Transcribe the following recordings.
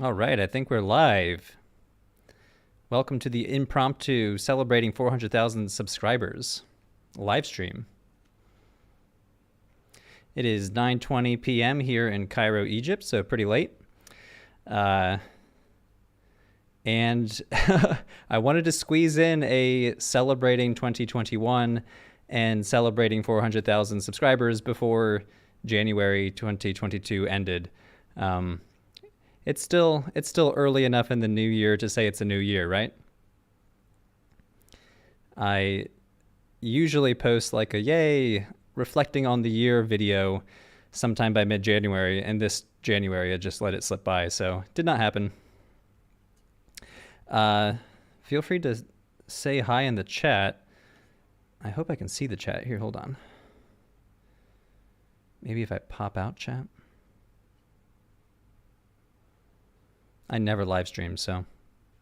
All right, I think we're live. Welcome to the impromptu celebrating 400,000 subscribers live stream. It is 9:20 p.m. here in Cairo, Egypt, so pretty late. And I wanted to squeeze in a celebrating 2021 and celebrating 400,000 subscribers before January 2022 ended. It's still early enough in the new year to say it's a new year, right? I usually post like a yay, reflecting on the year video sometime by mid-January, and this January I just let it slip by, so it did not happen. Feel free to say hi in the chat. I hope I can see the chat here. Hold on. Maybe if I pop out chat. I never live stream, so.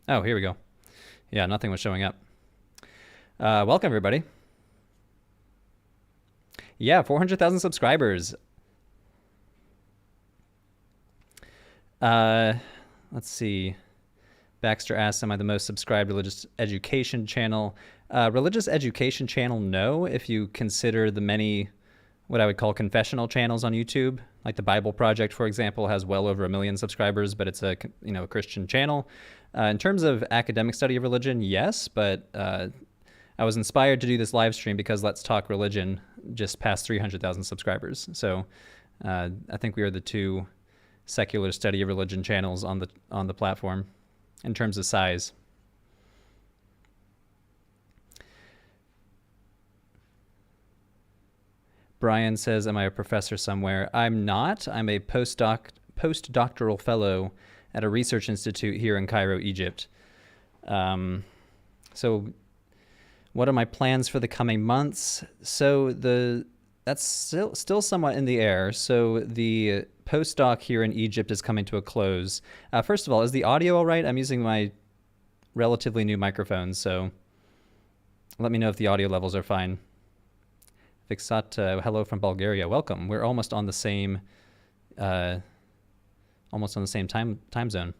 Oh, here we go. Yeah, nothing was showing up. Welcome, everybody. Yeah, 400,000 subscribers. Let's see. Baxter asks, am I the most subscribed religious education channel? Religious education channel, no, if you consider the many, what I would call confessional channels on YouTube. Like the Bible Project, for example, has well over 1 million subscribers, but it's a Christian channel. In terms of academic study of religion, yes, but I was inspired to do this live stream because Let's Talk Religion just passed 300,000 subscribers. So I think we are the two secular study of religion channels on the platform in terms of size. Brian says, am I a professor somewhere? I'm not. I'm a postdoctoral fellow at a research institute here in Cairo, Egypt. So what are my plans for the coming months? So that's still somewhat in the air. So the postdoc here in Egypt is coming to a close. First of all, is the audio all right? I'm using my relatively new microphone, so let me know if the audio levels are fine. Vixat, hello from Bulgaria. Welcome. We're almost on the same, time zone.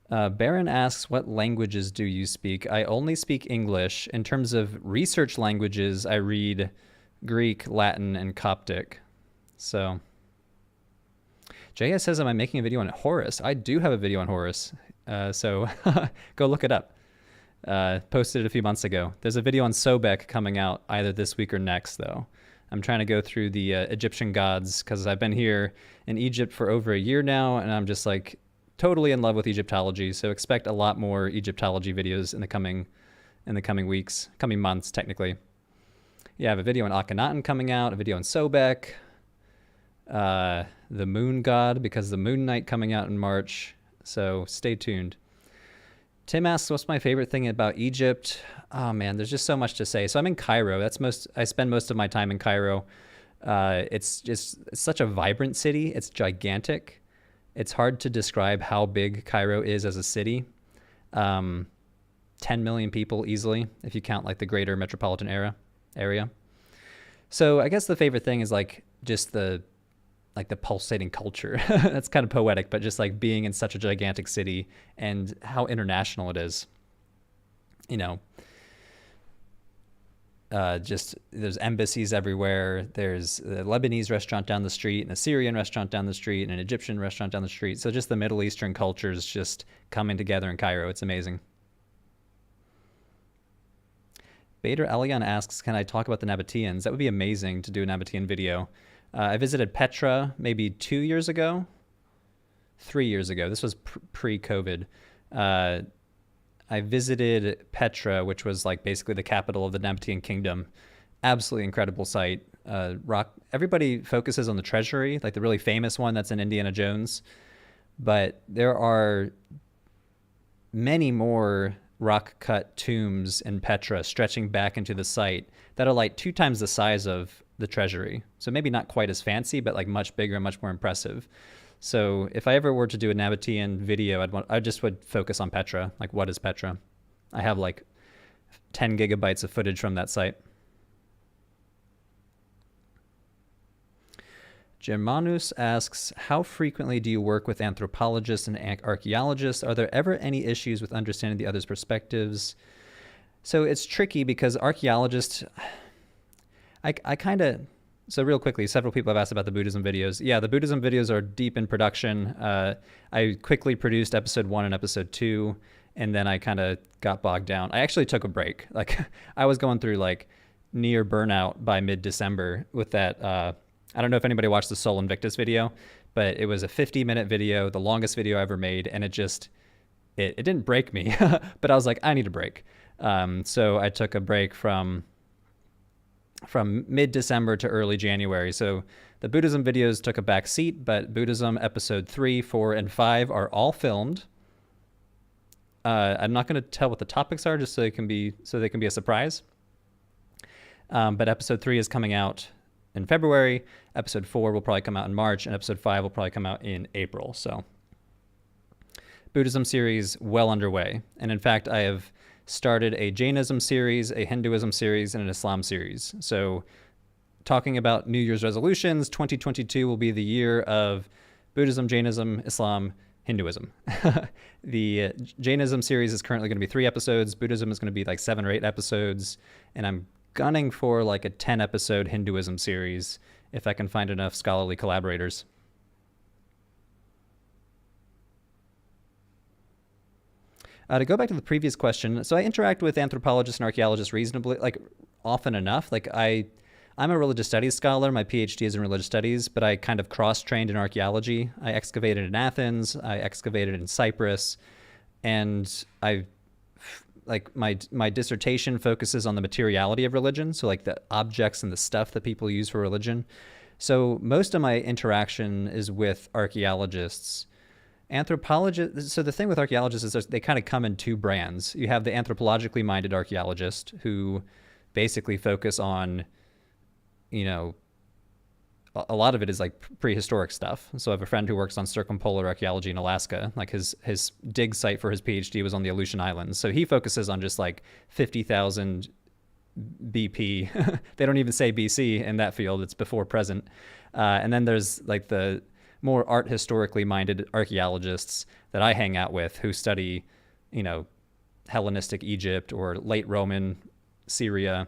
Baron asks, what languages do you speak? I only speak English. In terms of research languages, I read Greek, Latin, and Coptic. So, JS says, am I making a video on Horus? I do have a video on Horus. So go look it up. Posted it a few months ago. There's a video on Sobek coming out either this week or next, though. I'm trying to go through the Egyptian gods because I've been here in Egypt for over a year now, and I'm just like totally in love with Egyptology. So expect a lot more Egyptology videos in the coming weeks, coming months, technically. Yeah, I have a video on Akhenaten coming out, a video on Sobek, the moon god, because the moon night coming out in March. So stay tuned. Tim asks, what's my favorite thing about Egypt? Oh man, there's just so much to say. So I'm in Cairo. I spend most of my time in Cairo. It's such a vibrant city. It's gigantic. It's hard to describe how big Cairo is as a city. 10 million people easily, if you count like the greater metropolitan area. So I guess the favorite thing is like just the pulsating culture. That's kind of poetic, but just like being in such a gigantic city and how international it is. Just there's embassies everywhere. There's a Lebanese restaurant down the street and a Syrian restaurant down the street and an Egyptian restaurant down the street. So just the Middle Eastern cultures just coming together in Cairo. It's amazing. Bader Elion asks, can I talk about the Nabateans? That would be amazing to do a Nabatean video. I visited Petra maybe 2 years ago, 3 years ago. This was pre-COVID. I visited Petra, which was like basically the capital of the Nabatean kingdom. Absolutely incredible site. Everybody focuses on the treasury, like the really famous one that's in Indiana Jones. But there are many more rock-cut tombs in Petra stretching back into the site that are like 2 times the size of the treasury. So maybe not quite as fancy, but like much bigger and much more impressive. So if I ever were to do a Nabatean video, I just would focus on Petra. Like, what is Petra? I have like 10 gigabytes of footage from that site. Germanus asks, how frequently do you work with anthropologists and archaeologists? Are there ever any issues with understanding the other's perspectives? So it's tricky because archaeologists, so real quickly, several people have asked about the Buddhism videos. Yeah, the Buddhism videos are deep in production. I quickly produced episode 1 and episode 2, and then I kind of got bogged down. I actually took a break. Like, I was going through like near burnout by mid-December with that. I don't know if anybody watched the Sol Invictus video, but it was a 50-minute video, the longest video I ever made, and it didn't break me, but I was like, I need a break. So I took a break from mid-December to early January. So the Buddhism videos took a back seat, but Buddhism episode 3, 4, and 5 are all filmed. I'm not going to tell what the topics are, just so they can be a surprise. But episode 3 is coming out in February. Episode 4 will probably come out in March, and episode 5 will probably come out in April. So Buddhism series well underway. And in fact, I have started a Jainism series, a Hinduism series, and an Islam series. So talking about New Year's resolutions, 2022 will be the year of Buddhism, Jainism, Islam, Hinduism. The Jainism series is currently going to be 3 episodes. Buddhism is going to be like 7 or 8 episodes. And I'm gunning for like a 10-episode Hinduism series if I can find enough scholarly collaborators. To go back to the previous question, so I interact with anthropologists and archaeologists reasonably, like often enough. Like I'm a religious studies scholar. My PhD is in religious studies, but I kind of cross-trained in archaeology. I excavated in Athens. I excavated in Cyprus, and my dissertation focuses on the materiality of religion, so like the objects and the stuff that people use for religion. So most of my interaction is with archaeologists. Anthropologists, so the thing with archaeologists is they kind of come in 2 brands. You have the anthropologically minded archaeologist who basically focus on, a lot of it is like prehistoric stuff. So I have a friend who works on circumpolar archaeology in Alaska. Like his dig site for his PhD was on the Aleutian Islands. So he focuses on just like 50,000 BP. They don't even say BC in that field. It's before present. And then there's like the more art historically minded archaeologists that I hang out with who study, Hellenistic Egypt or late Roman Syria.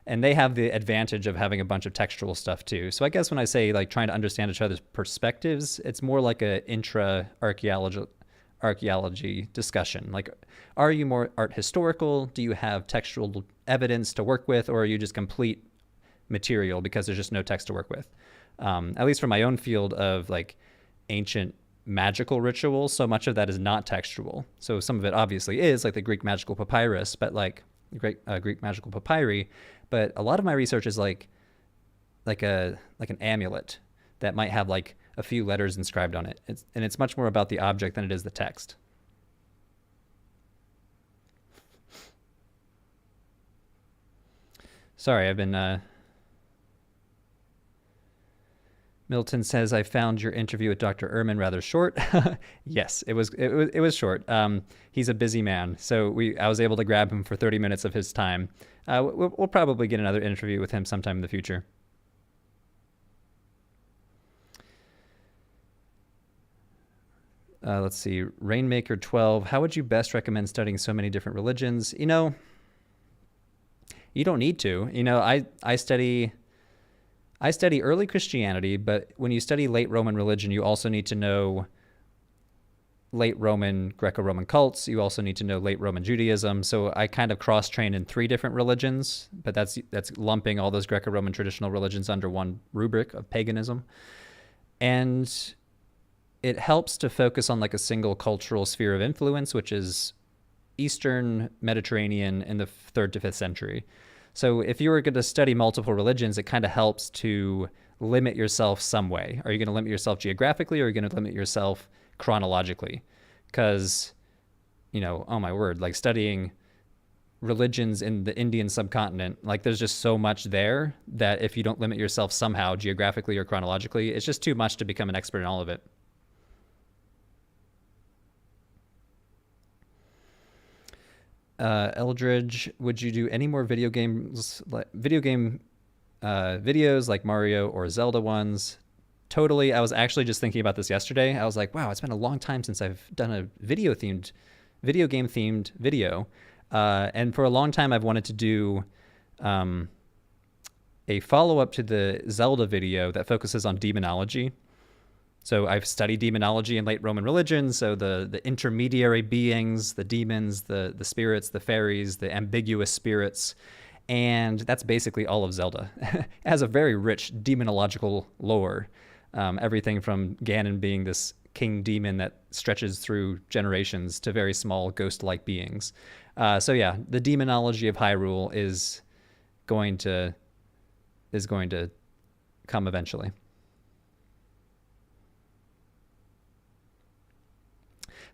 And they have the advantage of having a bunch of textual stuff too. So I guess when I say like trying to understand each other's perspectives, it's more like a archaeology discussion. Like, are you more art historical? Do you have textual evidence to work with? Or are you just complete material because there's just no text to work with? At least for my own field of like ancient magical rituals, so much of that is not textual. So some of it obviously is, like the Greek magical papyrus, but like Greek magical papyri. But a lot of my research is like an amulet that might have like a few letters inscribed on it. It's much more about the object than it is the text. Sorry, I've been... Milton says, I found your interview with Dr. Ehrman rather short. Yes, it was short. He's a busy man, so I was able to grab him for 30 minutes of his time. We'll probably get another interview with him sometime in the future. Let's see. Rainmaker 12. How would you best recommend studying so many different religions? You don't need to. I study early Christianity, but when you study late Roman religion, you also need to know late Roman Greco-Roman cults. You also need to know late Roman Judaism. So I kind of cross-train in 3 different religions, but that's lumping all those Greco-Roman traditional religions under one rubric of paganism. And it helps to focus on like a single cultural sphere of influence, which is Eastern Mediterranean in the 3rd to 5th century. So if you were going to study multiple religions, it kind of helps to limit yourself some way. Are you going to limit yourself geographically, or are you going to limit yourself chronologically? Because oh my word, like studying religions in the Indian subcontinent, like there's just so much there that if you don't limit yourself somehow geographically or chronologically, it's just too much to become an expert in all of it. Eldridge, would you do any more video game videos like Mario or Zelda ones? Totally. I was actually just thinking about this yesterday. I was like, wow, it's been a long time since I've done a video game themed video. And for a long time, I've wanted to do a follow-up to the Zelda video that focuses on demonology. So I've studied demonology in late Roman religion. So the intermediary beings, the demons, the spirits, the fairies, the ambiguous spirits. And that's basically all of Zelda. It has a very rich demonological lore. Everything from Ganon being this king demon that stretches through generations to very small ghost-like beings. So yeah, the demonology of Hyrule is going to come eventually.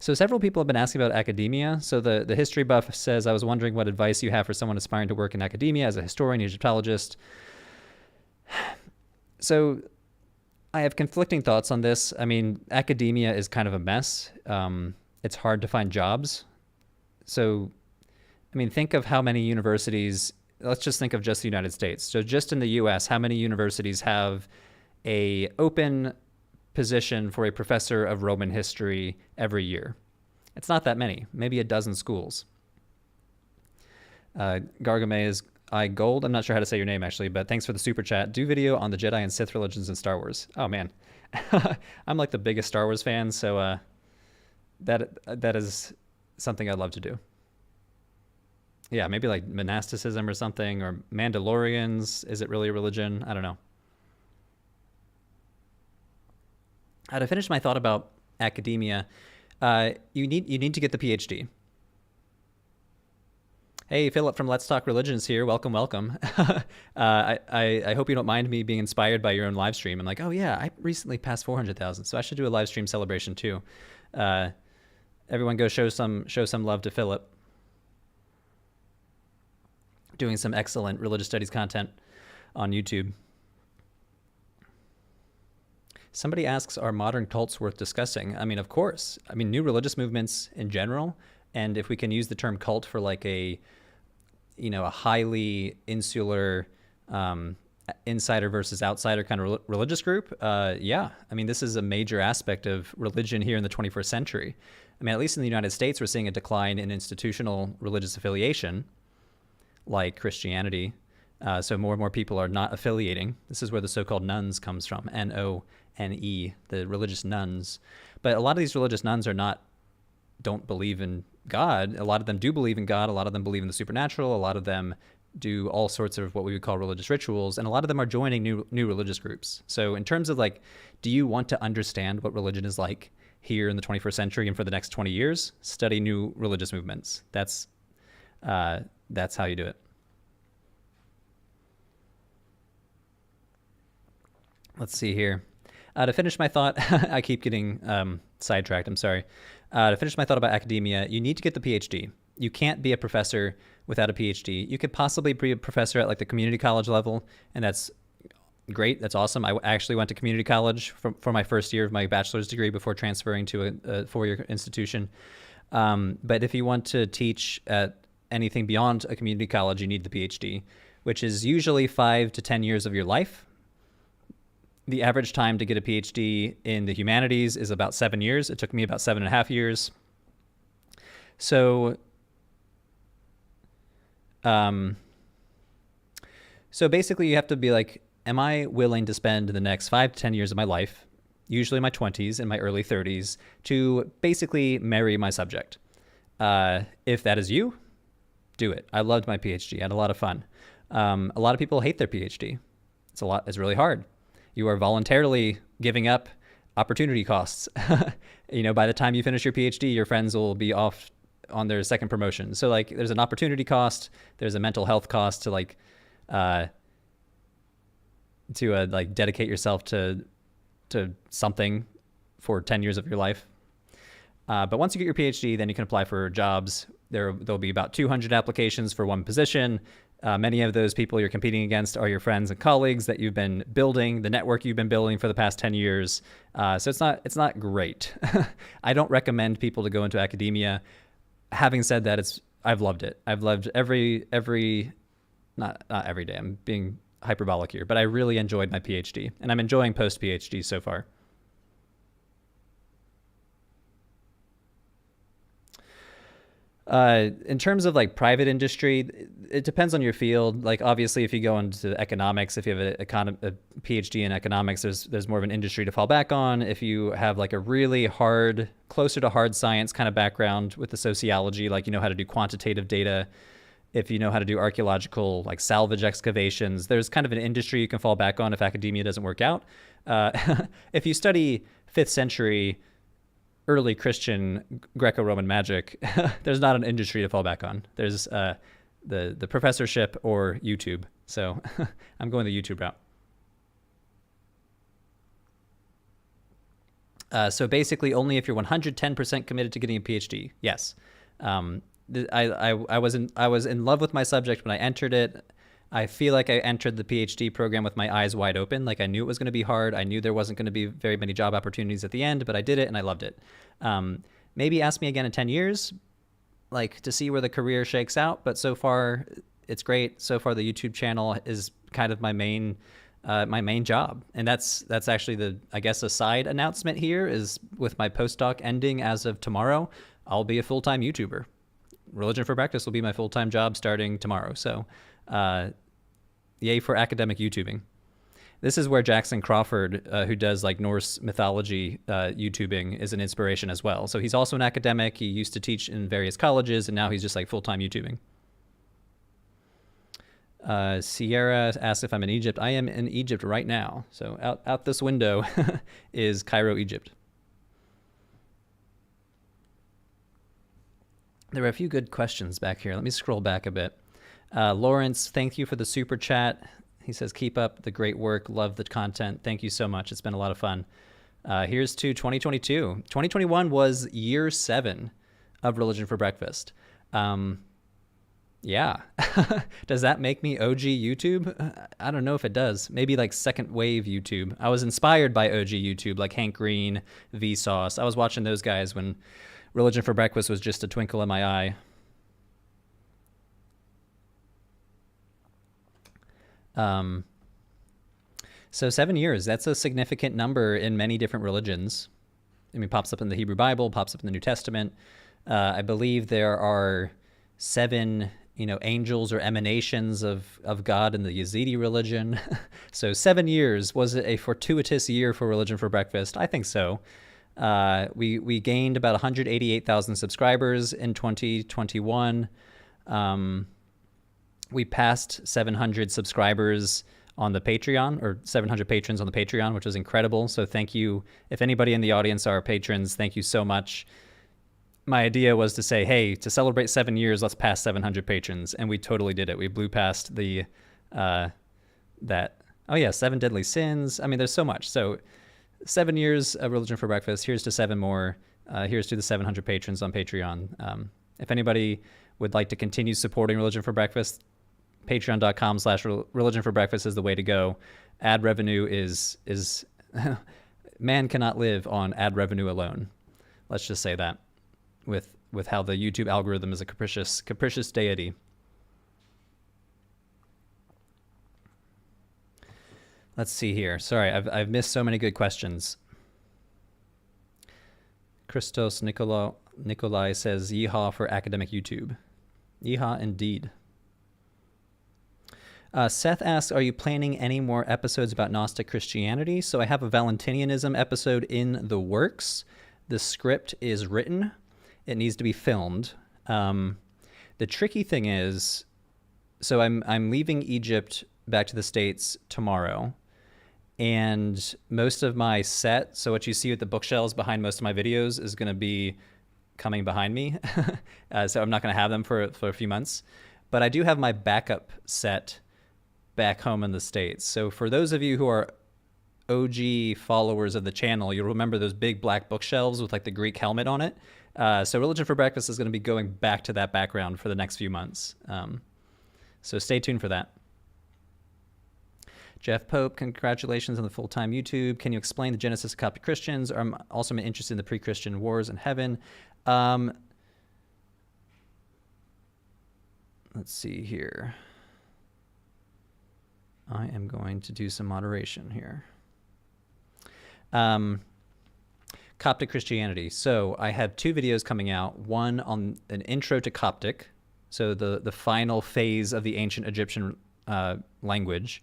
So several people have been asking about academia. So the history buff says, I was wondering what advice you have for someone aspiring to work in academia as a historian, Egyptologist. So I have conflicting thoughts on this. I mean, academia is kind of a mess. It's hard to find jobs. So, I mean, think of how many universities, let's just think of just the United States. So just in the US, how many universities have a open position for a professor of Roman history every year? It's not that many, maybe a dozen schools. Gargamay is Gold. I'm not sure how to say your name actually, but thanks for the super chat. Do video on the Jedi and Sith religions in Star Wars. Oh man, I'm like the biggest Star Wars fan, so that is something I'd love to do. Yeah, maybe like monasticism or something, or Mandalorians. Is it really a religion? I don't know. To finish my thought about academia, you need to get the PhD. Hey, Philip from Let's Talk Religions here. Welcome. I hope you don't mind me being inspired by your own live stream. I'm like, oh yeah, I recently passed 400,000, so I should do a live stream celebration too. Everyone go show some love to Philip. Doing some excellent religious studies content on YouTube. Somebody asks, are modern cults worth discussing? I mean, of course. I mean, new religious movements in general, and if we can use the term cult for like a highly insular insider versus outsider kind of religious group, yeah. I mean, this is a major aspect of religion here in the 21st century. I mean, at least in the United States, we're seeing a decline in institutional religious affiliation, like Christianity. So more and more people are not affiliating. This is where the so-called nuns comes from, N-O-N-E, the religious nuns. But a lot of these religious nuns don't believe in God. A lot of them do believe in God. A lot of them believe in the supernatural. A lot of them do all sorts of what we would call religious rituals. And a lot of them are joining new religious groups. So in terms of like, do you want to understand what religion is like here in the 21st century and for the next 20 years? Study new religious movements. That's how you do it. Let's see here. To finish my thought, I keep getting sidetracked. I'm sorry. To finish my thought about academia, you need to get the PhD. You can't be a professor without a PhD. You could possibly be a professor at like the community college level, and that's great. That's awesome. I actually went to community college for my first year of my bachelor's degree before transferring to a four-year institution. But if you want to teach at anything beyond a community college, you need the PhD, which is usually 5 to 10 years of your life. The average time to get a PhD in the humanities is about 7 years. It took me about 7.5 years. So basically you have to be like, am I willing to spend the next 5 to 10 years of my life, usually my 20s and my early 30s, to basically marry my subject? If that is you, do it. I loved my PhD. I had a lot of fun. A lot of people hate their PhD. It's really hard. You are voluntarily giving up opportunity costs. By the time you finish your PhD, your friends will be off on their second promotion. So like there's an opportunity cost, there's a mental health cost to like dedicate yourself to something for 10 years of your life. But once you get your PhD, then you can apply for jobs. There'll be about 200 applications for one position. Many of those people you're competing against are your friends and colleagues that you've been building, the network you've been building for the past 10 years. So it's not great. I don't recommend people to go into academia. Having said that, I've loved it. I've loved every not every day. I'm being hyperbolic here, but I really enjoyed my PhD, and I'm enjoying post-PhD so far. In terms of like private industry, it depends on your field. Like obviously, if you go into economics, if you have a PhD in economics, there's more of an industry to fall back on. If you have like a really hard, closer to hard science kind of background with the sociology, like you know how to do quantitative data, if you know how to do archaeological like salvage excavations, there's kind of an industry you can fall back on if academia doesn't work out. If you study 5th century early Christian Greco-Roman magic, there's not an industry to fall back on. There's the professorship or YouTube. So I'm going the YouTube route. So basically only if you're 110% committed to getting a PhD. Yes. I was in love with my subject when I entered it. I feel like I entered the PhD program with my eyes wide open. Like I knew it was going to be hard. I knew there wasn't going to be very many job opportunities at the end, but I did it and I loved it. Maybe ask me again in 10 years, like to see where the career shakes out. But so far it's great. So far the YouTube channel is kind of my main job. And that's actually I guess a side announcement here is with my postdoc ending as of tomorrow, I'll be a full-time YouTuber. Religion for Breakfast will be my full-time job starting tomorrow. So, yay for academic YouTubing. This is where Jackson Crawford, who does like Norse mythology YouTubing, is an inspiration as well. So he's also an academic. He used to teach in various colleges, and now he's just like full-time YouTubing. Sierra asks if I'm in Egypt. I am in Egypt right now. So out this window is Cairo, Egypt. There are a few good questions back here. Let me scroll back a bit. Lawrence, thank you for the super chat. He says, keep up the great work. Love the content. Thank you so much. It's been a lot of fun. Here's to 2022. 2021 was year 7 of Religion for Breakfast. Yeah. Does that make me OG YouTube? I don't know if it does. Maybe like second wave YouTube. I was inspired by OG YouTube, like Hank Green, Vsauce. I was watching those guys when Religion for Breakfast was just a twinkle in my eye. So 7 years, that's a significant number in many different religions. I mean, pops up in the Hebrew Bible, pops up in the New Testament. I believe there are 7, angels or emanations of God in the Yazidi religion. So 7 years, was it a fortuitous year for Religion for Breakfast? I think so. We gained about 188,000 subscribers in 2021. We passed 700 subscribers on the Patreon, or 700 patrons on the Patreon, which is incredible. So thank you. If anybody in the audience are patrons, thank you so much. My idea was to say, hey, to celebrate 7 years, let's pass 700 patrons. And we totally did it. We blew past the, 7 deadly sins. I mean, there's so much. So 7 years of Religion for Breakfast. Here's to 7 more. Here's to the 700 patrons on Patreon. If anybody would like to continue supporting Religion for Breakfast, patreon.com/Religion for Breakfast is the way to go. Ad revenue is man cannot live on ad revenue alone. Let's just say that with how the YouTube algorithm is a capricious deity. Let's see here. Sorry, I've missed so many good questions. Christos Nikolai says, yeehaw for academic YouTube. Yeehaw indeed. Seth asks, are you planning any more episodes about Gnostic Christianity? So I have a Valentinianism episode in the works. The script is written. It needs to be filmed. The tricky thing is, so I'm leaving Egypt back to the States tomorrow. And most of my set, so what you see with the bookshelves behind most of my videos, is going to be coming behind me. So I'm not going to have them for a few months. But I do have my backup set back home in the States. So for those of you who are OG followers of the channel, you'll remember those big black bookshelves with like the Greek helmet on it. So Religion for Breakfast is going to be going back to that background for the next few months. So stay tuned for that. Jeff Pope, congratulations on the full-time YouTube. Can you explain the genesis of Coptic Christians? I'm also interested in the pre-Christian wars in heaven. Let's see here. I am going to do some moderation here. Coptic Christianity. So I have 2 videos coming out. One on an intro to Coptic, so the final phase of the ancient Egyptian language.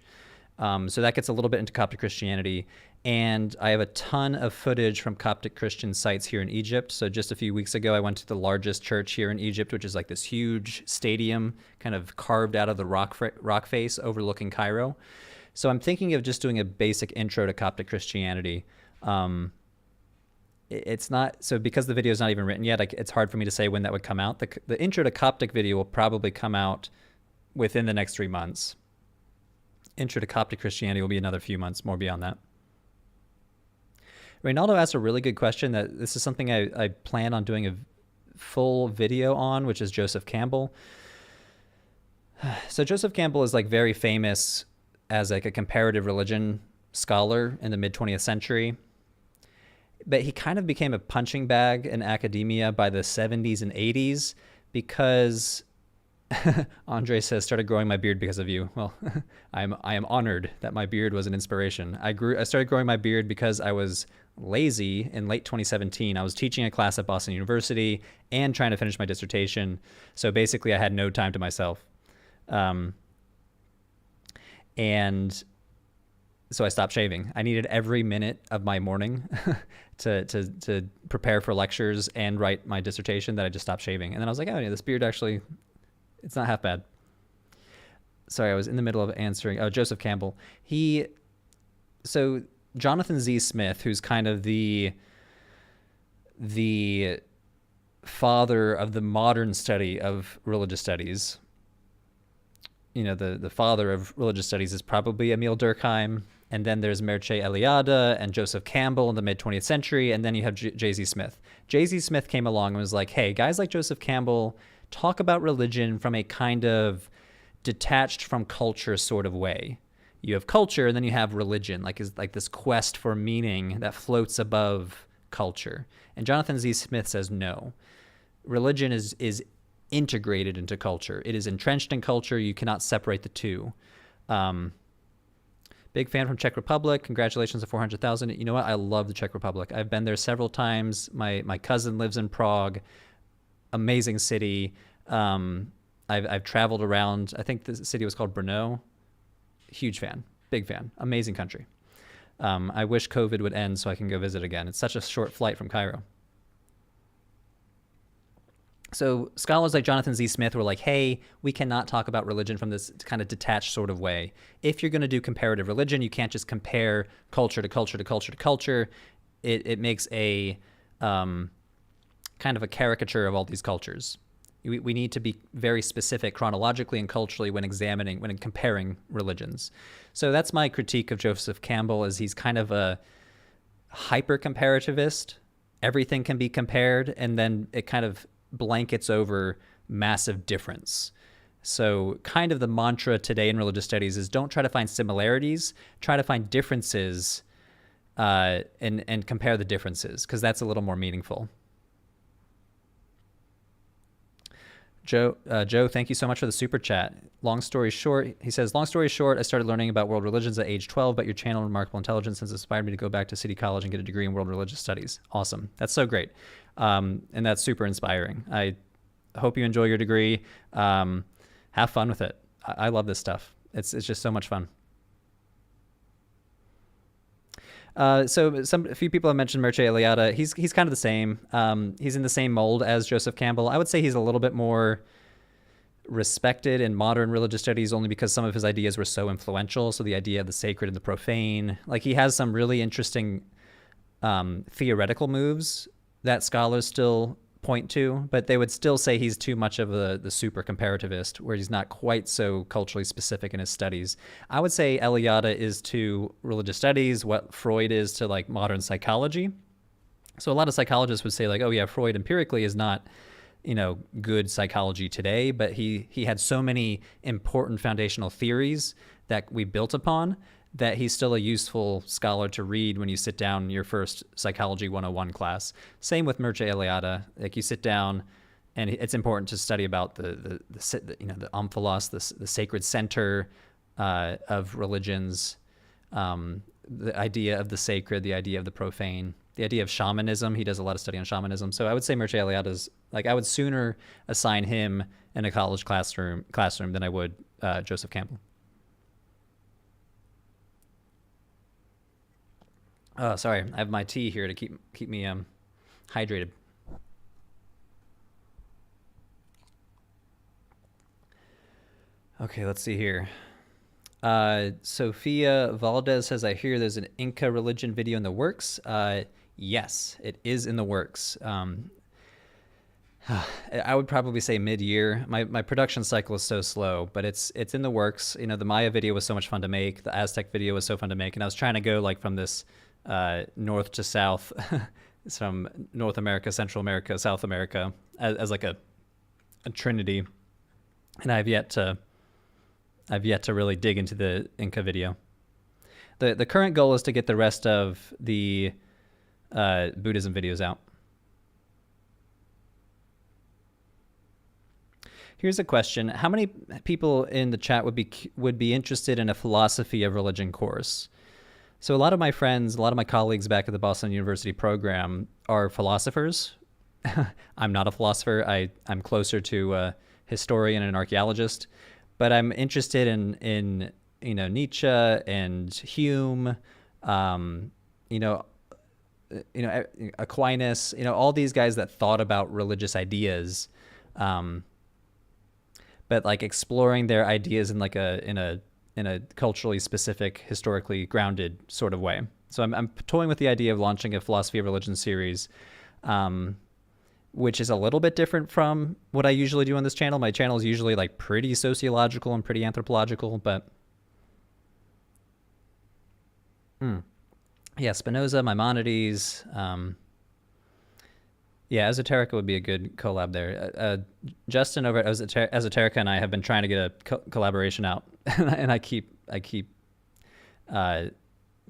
So that gets a little bit into Coptic Christianity. And I have a ton of footage from Coptic Christian sites here in Egypt. So just a few weeks ago, I went to the largest church here in Egypt, which is like this huge stadium kind of carved out of the rock face overlooking Cairo. So I'm thinking of just doing a basic intro to Coptic Christianity. It's not, so because the video is not even written yet, it's hard for me to say when that would come out. The intro to Coptic video will probably come out within the next 3 months. Intro to Coptic Christianity will be another few months more beyond that. Reynaldo asked a really good question that this is something I plan on doing a full video on, which is Joseph Campbell. So Joseph Campbell is like very famous as like a comparative religion scholar in the mid-20th century. But he kind of became a punching bag in academia by the 70s and 80s because Andre says, started growing my beard because of you. Well, I am honored that my beard was an inspiration. I started growing my beard because I was lazy in late 2017. I was teaching a class at Boston University and trying to finish my dissertation. So basically I had no time to myself. And so I stopped shaving. I needed every minute of my morning to prepare for lectures and write my dissertation that I just stopped shaving. And then I was like, oh yeah, this beard actually, it's not half bad. Sorry, I was in the middle of answering. Oh, Joseph Campbell. So Jonathan Z. Smith, who's kind of the father of the modern study of religious studies. You know, the father of religious studies is probably Emil Durkheim. And then there's Mircea Eliade and Joseph Campbell in the mid-20th century. And then you have J.Z. Smith. J.Z. Smith came along and was like, hey, guys like Joseph Campbell talk about religion from a kind of detached from culture sort of way. You have culture and then you have religion, like this quest for meaning that floats above culture. And Jonathan Z. Smith says no. Religion is integrated into culture. It is entrenched in culture. You cannot separate the two. Big fan from Czech Republic. Congratulations to 400,000. You know what? I love the Czech Republic. I've been there several times. My cousin lives in Prague. Amazing city. I've traveled around. I think the city was called Brno. Huge fan. Big fan. Amazing country. I wish COVID would end so I can go visit again. It's such a short flight from Cairo. So scholars like Jonathan Z. Smith were like, hey, we cannot talk about religion from this kind of detached sort of way. If you're going to do comparative religion, you can't just compare culture to culture to culture to culture. It makes a kind of a caricature of all these cultures. We need to be very specific chronologically and culturally when comparing religions. So that's my critique of Joseph Campbell, is he's kind of a hyper-comparativist. Everything can be compared, and then it kind of blankets over massive difference. So kind of the mantra today in religious studies is don't try to find similarities, try to find differences and compare the differences, because that's a little more meaningful. Joe, thank you so much for the super chat. Long story short, he says, long story short, I started learning about world religions at age 12, but your channel Remarkable Intelligence has inspired me to go back to City College and get a degree in world religious studies. Awesome. That's so great. And that's super inspiring. I hope you enjoy your degree. Have fun with it. I love this stuff. It's just so much fun. So a few people have mentioned Mircea Eliade. He's kind of the same. He's in the same mold as Joseph Campbell. I would say he's a little bit more respected in modern religious studies only because some of his ideas were so influential. So the idea of the sacred and the profane, like he has some really interesting theoretical moves that scholars still point to, but they would still say he's too much of the super comparativist, where he's not quite so culturally specific in his studies. I would say Eliade is to religious studies what Freud is to like modern psychology. So a lot of psychologists would say like, oh yeah, Freud empirically is not, good psychology today, but he had so many important foundational theories that we built upon that he's still a useful scholar to read when you sit down in your first Psychology 101 class. Same with Mircea Eliade. Like you sit down, and it's important to study about the omphalos, the sacred center of religions, the idea of the sacred, the idea of the profane, the idea of shamanism. He does a lot of study on shamanism. So I would say Mircea Eliade is like, I would sooner assign him in a college classroom than I would Joseph Campbell. Oh, sorry. I have my tea here to keep me hydrated. Okay, let's see here. Sophia Valdez says, I hear there's an Inca religion video in the works. Yes, it is in the works. I would probably say mid-year. My production cycle is so slow, but it's in the works. The Maya video was so much fun to make. The Aztec video was so fun to make. And I was trying to go like from this north to south, from North America, Central America, South America, as like a trinity. And I've yet to really dig into the Inca video. The current goal is to get the rest of the Buddhism videos out. Here's a question: how many people in the chat would be interested in a philosophy of religion course? So a lot of my friends, a lot of my colleagues back at the Boston University program are philosophers. I'm not a philosopher. I'm closer to a historian and an archaeologist, but I'm interested in Nietzsche and Hume, Aquinas, all these guys that thought about religious ideas, but like exploring their ideas in like in a culturally specific, historically grounded sort of way. So I'm toying with the idea of launching a philosophy of religion series, which is a little bit different from what I usually do on this channel. My channel is usually like pretty sociological and pretty anthropological, but yeah, Spinoza, Maimonides, yeah, Esoterica would be a good collab there. Justin over at Esoterica and I have been trying to get a collaboration out, and I keep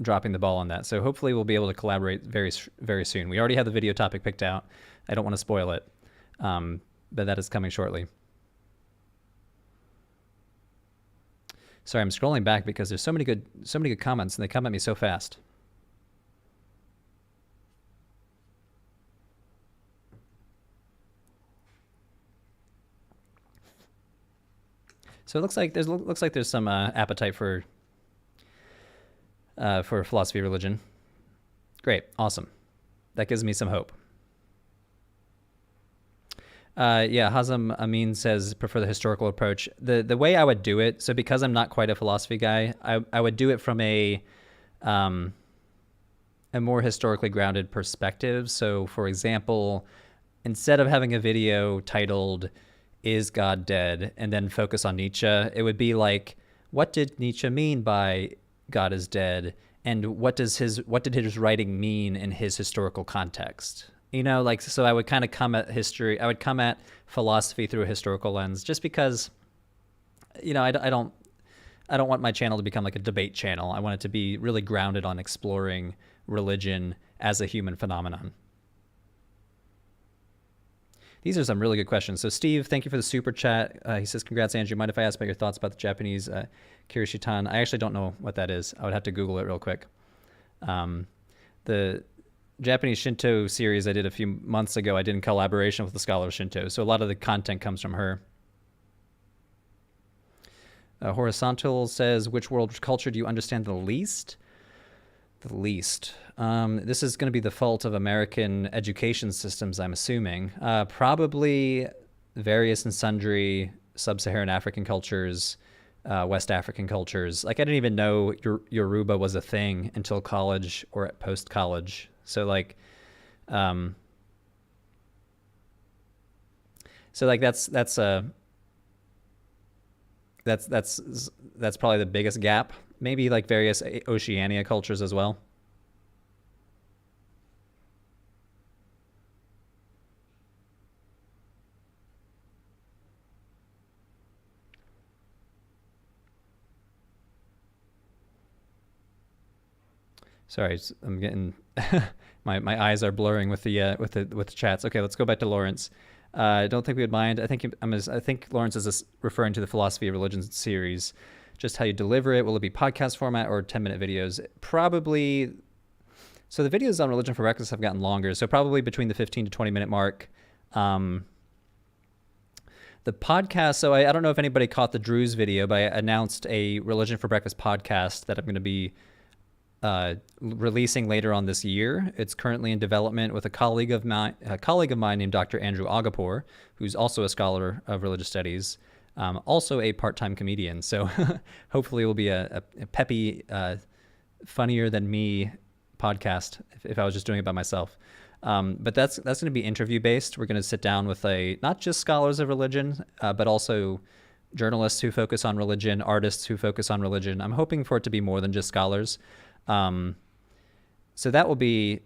dropping the ball on that. So hopefully we'll be able to collaborate very, very soon. We already have the video topic picked out. I don't want to spoil it, but that is coming shortly. Sorry, I'm scrolling back because there's so many good comments, and they come at me so fast. So it looks like there's some appetite for philosophy of religion. Great, awesome. That gives me some hope. Yeah, Hazem Amin says prefer the historical approach. The way I would do it, so because I'm not quite a philosophy guy, I would do it from a more historically grounded perspective. So, for example, instead of having a video titled "Is God Dead?" and then focus on Nietzsche, it would be like, what did Nietzsche mean by God is dead, and what did his writing mean in his historical context? So I would kind of come at history. I would come at philosophy through a historical lens, just because, I don't want my channel to become like a debate channel. I want it to be really grounded on exploring religion as a human phenomenon. These are some really good questions. So Steve, thank you for the super chat. He says, congrats, Andrew. Mind if I ask about your thoughts about the Japanese Kirishitan? I actually don't know what that is. I would have to Google it real quick. The Japanese Shinto series I did a few months ago, I did in collaboration with the scholar of Shinto. So a lot of the content comes from her. Horizontal says, which world culture do you understand the least? The least. This is going to be the fault of American education systems, I'm assuming. Probably various and sundry sub-Saharan African cultures, West African cultures. Like, I didn't even know Yoruba was a thing until college or at post-college. So, like, So like that's probably the biggest gap. Maybe like various Oceania cultures as well. Sorry, I'm getting my eyes are blurring with the chats. Okay, let's go back to Lawrence. I don't think we would mind. I think Lawrence is referring to the philosophy of religion series. Just how you deliver it. Will it be podcast format or 10-minute videos? Probably. So the videos on Religion for Breakfast have gotten longer. So probably between the 15 to 20-minute mark. The podcast. So I don't know if anybody caught the Drew's video, but I announced a Religion for Breakfast podcast that I'm going to be releasing later on this year. It's currently in development with a colleague of mine named Dr. Andrew Agapor, who's also a scholar of religious studies, also a part-time comedian. So hopefully it will be a peppy, funnier than me podcast if I was just doing it by myself. But that's going to be interview based. We're going to sit down with not just scholars of religion, but also journalists who focus on religion, artists who focus on religion. I'm hoping for it to be more than just scholars. So that will be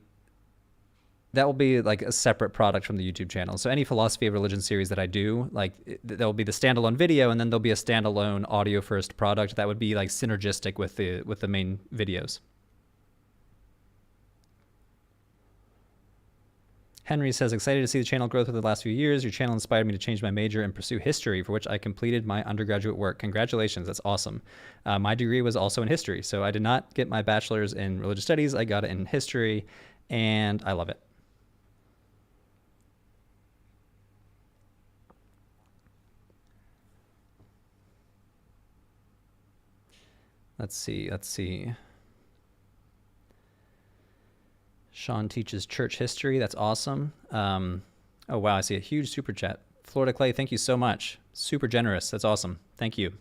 like a separate product from the YouTube channel. So any philosophy of religion series that I do, like there'll be the standalone video, and then there'll be a standalone audio first product that would be like synergistic with the main videos. Henry says, excited to see the channel growth over the last few years. Your channel inspired me to change my major and pursue history, for which I completed my undergraduate work. Congratulations. That's awesome. My degree was also in history. So I did not get my bachelor's in religious studies. I got it in history, and I love it. Let's see. Sean teaches church history. That's awesome. Oh, wow. I see a huge super chat. Florida Clay, thank you so much. Super generous. That's awesome. Thank you.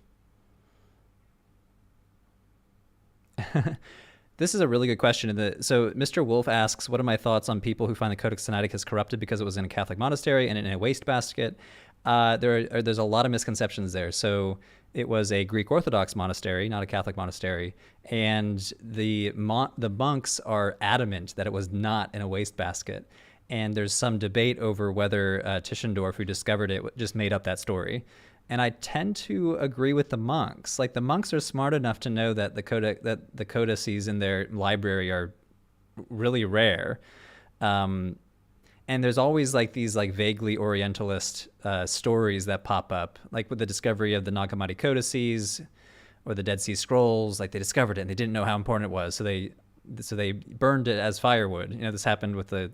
This is a really good question. So Mr. Wolf asks, what are my thoughts on people who find the Codex Sinaiticus corrupted because it was in a Catholic monastery and in a wastebasket? There's a lot of misconceptions there. So it was a Greek Orthodox monastery, not a Catholic monastery, and the monks are adamant that it was not in a wastebasket. And there's some debate over whether Tischendorf, who discovered it, just made up that story. And I tend to agree with the monks. Like, the monks are smart enough to know that the codices in their library are really rare. And there's always like these like vaguely Orientalist stories that pop up, like with the discovery of the Nag Hammadi codices or the Dead Sea Scrolls. Like, they discovered it and they didn't know how important it was, so they burned it as firewood. You know, this happened with the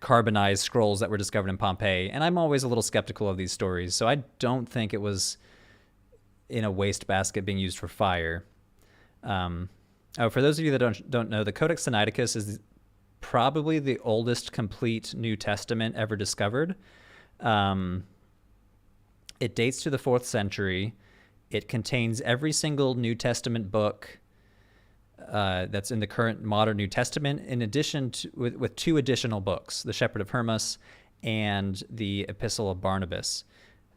carbonized scrolls that were discovered in Pompeii. And I'm always a little skeptical of these stories, so I don't think it was in a wastebasket being used for fire. For those of you that don't know, the Codex Sinaiticus is probably the oldest complete New Testament ever discovered. It dates to the 4th century. It contains every single New Testament book that's in the current modern New Testament, in addition to with 2 additional books, the Shepherd of Hermas and the Epistle of Barnabas.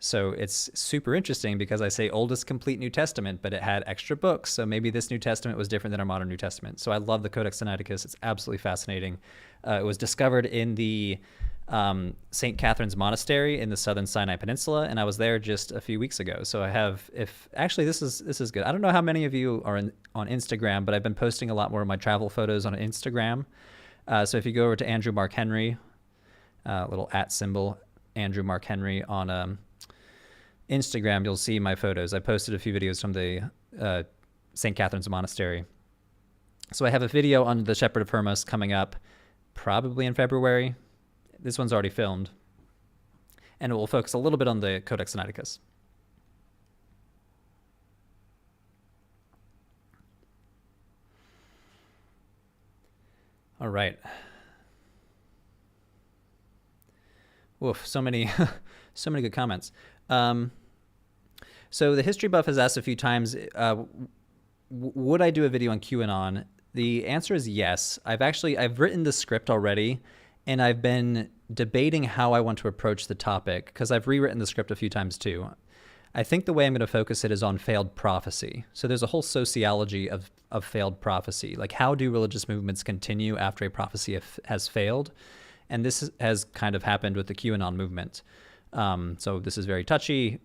So it's super interesting because I say oldest complete New Testament, but it had extra books. So maybe this New Testament was different than our modern New Testament. So I love the Codex Sinaiticus. It's absolutely fascinating. It was discovered in the St. Catherine's Monastery in the southern Sinai Peninsula, and I was there just a few weeks ago. So I have, this is good. I don't know how many of you are on Instagram, but I've been posting a lot more of my travel photos on Instagram. So if you go over to Andrew Mark Henry, little @ symbol, Andrew Mark Henry on Instagram, you'll see my photos. I posted a few videos from the St. Catherine's Monastery. So I have a video on the Shepherd of Hermas coming up probably in February. This one's already filmed. And it will focus a little bit on the Codex Sinaiticus. All right. Woof, so many good comments. So the history buff has asked a few times, would I do a video on QAnon? The answer is yes. I've written the script already, and I've been debating how I want to approach the topic, because I've rewritten the script a few times too. I think the way I'm going to focus it is on failed prophecy. So there's a whole sociology of failed prophecy. Like, how do religious movements continue after a prophecy has failed? And this has kind of happened with the QAnon movement. So this is very touchy,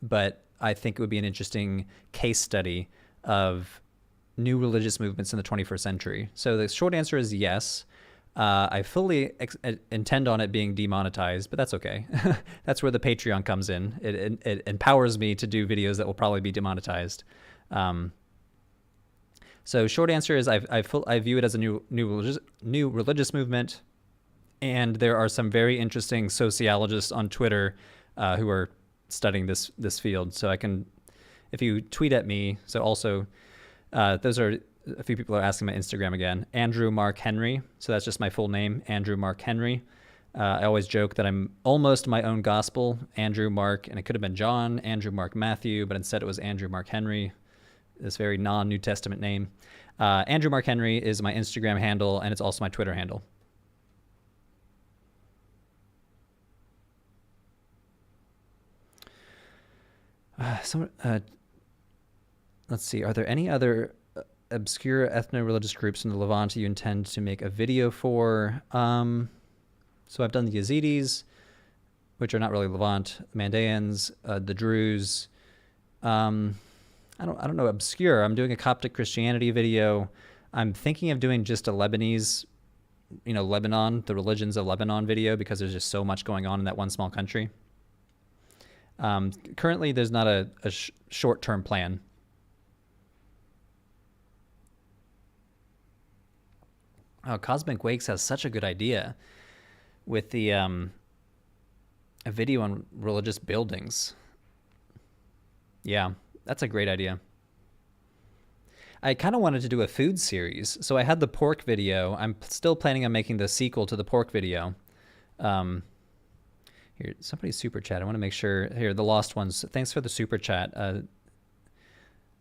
but I think it would be an interesting case study of new religious movements in the 21st century. So the short answer is yes. I fully intend on it being demonetized, but that's okay. That's where the Patreon comes in. It empowers me to do videos that will probably be demonetized. So short answer is I view it as a new religious movement, and there are some very interesting sociologists on Twitter who are studying this field. So I can, if you tweet at me. So also, those are. A few people are asking my Instagram again. Andrew Mark Henry. So that's just my full name, Andrew Mark Henry. I always joke that I'm almost my own gospel, Andrew Mark, and it could have been John, Andrew Mark Matthew, but instead it was Andrew Mark Henry, this very non-New Testament name. Andrew Mark Henry is my Instagram handle, and it's also my Twitter handle. Let's see. Are there any other obscure ethno-religious groups in the Levant you intend to make a video for? So I've done the Yazidis, which are not really Levant, the Mandaeans, the Druze. I don't know, obscure. I'm doing a Coptic Christianity video. I'm thinking of doing just a Lebanese, Lebanon, the religions of Lebanon video, because there's just so much going on in that one small country. Currently, there's not a short-term plan. Oh, Cosmic Wakes has such a good idea with the a video on religious buildings. Yeah, that's a great idea. I kind of wanted to do a food series. So I had the pork video. I'm still planning on making the sequel to the pork video. Here, somebody's super chat. I want to make sure. Here, the lost ones. Thanks for the super chat.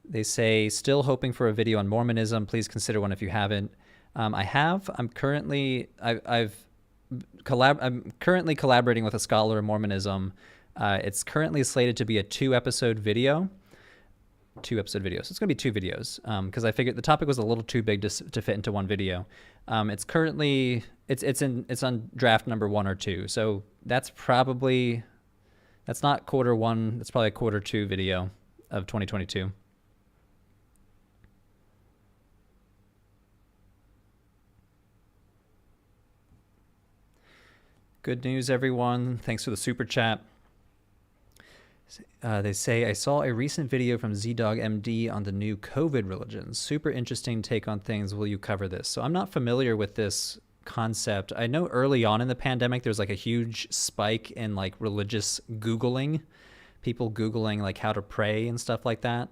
They say, still hoping for a video on Mormonism. Please consider one if you haven't. I'm currently collaborating with a scholar in Mormonism. It's currently slated to be a two-episode video. So it's going to be two videos because I figured the topic was a little too big to fit into one video. It's currently it's on draft number 1 or 2. So that's not quarter 1. That's probably a quarter 2 video of 2022. Good news, everyone. Thanks for the super chat. They say, I saw a recent video from ZDogg MD on the new COVID religions. Super interesting take on things. Will you cover this? So I'm not familiar with this concept. I know early on in the pandemic, there's like a huge spike in like religious Googling, people Googling like how to pray and stuff like that.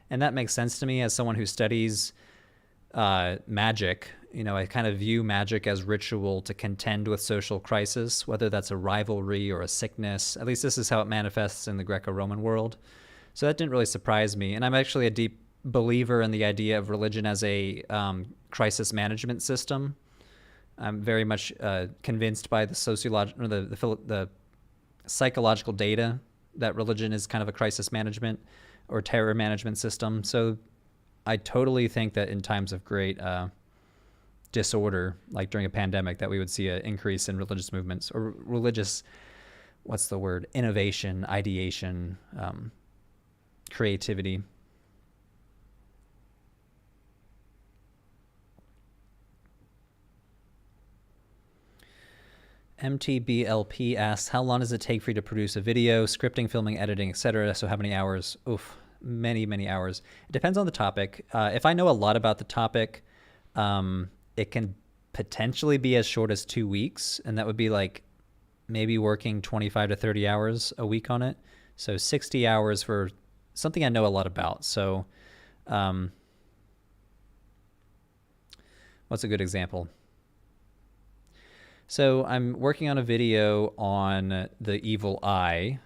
And that makes sense to me as someone who studies magic. I kind of view magic as ritual to contend with social crisis, whether that's a rivalry or a sickness. At least this is how it manifests in the Greco-Roman world. So that didn't really surprise me. And I'm actually a deep believer in the idea of religion as a crisis management system. I'm very much convinced by the psychological data that religion is kind of a crisis management or terror management system. So I totally think that in times of great disorder, like during a pandemic, that we would see an increase in religious movements or religious, innovation, ideation, creativity. MTBLP asks, how long does it take for you to produce a video, scripting, filming, editing, etc.? So how many hours? Oof, many hours. It depends on the topic. If I know a lot about the topic, it can potentially be as short as 2 weeks, and that would be like maybe working 25 to 30 hours a week on it. So 60 hours for something I know a lot about. So what's a good example? So I'm working on a video on the evil eye,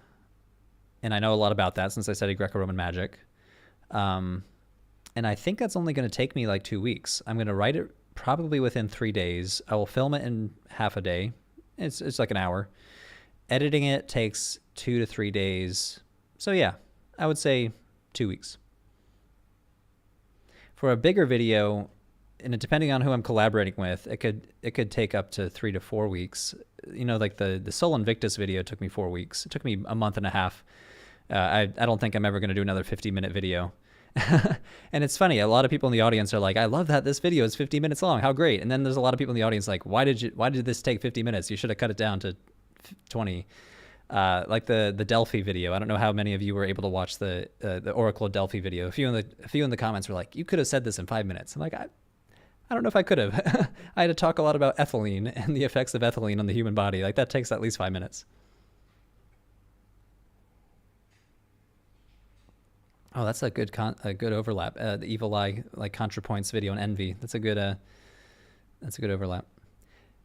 and I know a lot about that since I studied Greco-Roman magic. And I think that's only going to take me like 2 weeks. I'm going to write it probably within 3 days. I will film it in half a day It's like an hour. Editing it takes 2 to 3 days. So yeah, I would say 2 weeks. For a bigger video, and depending on who I'm collaborating with, it could take up to 3 to 4 weeks. You know, like the Sol Invictus video took me 4 weeks. It took me a month and a half. I don't think I'm ever going to do another 50-minute video. And it's funny, a lot of people in the audience are like, I love that this video is 50 minutes long. How great. And then there's a lot of people in the audience like, why did this take 50 minutes? You should have cut it down to 20. Like the Delphi video. I don't know how many of you were able to watch the Oracle of Delphi video. A few in the comments were like, you could have said this in 5 minutes. I'm like, I don't know if I could have. I had to talk a lot about ethylene and the effects of ethylene on the human body. Like that takes at least 5 minutes. Oh, that's a good overlap. The Evil Eye, like ContraPoints video on Envy. That's a good overlap.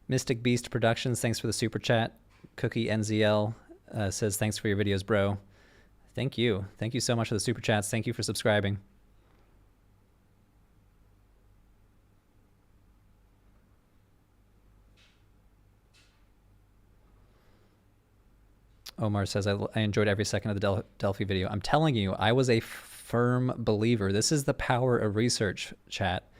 Mystic Beast Productions, thanks for the super chat. Cookie NZL says thanks for your videos, bro. Thank you so much for the super chats. Thank you for subscribing. Omar says, I enjoyed every second of the Delphi video. I'm telling you, I was a firm believer. This is the power of research, chat.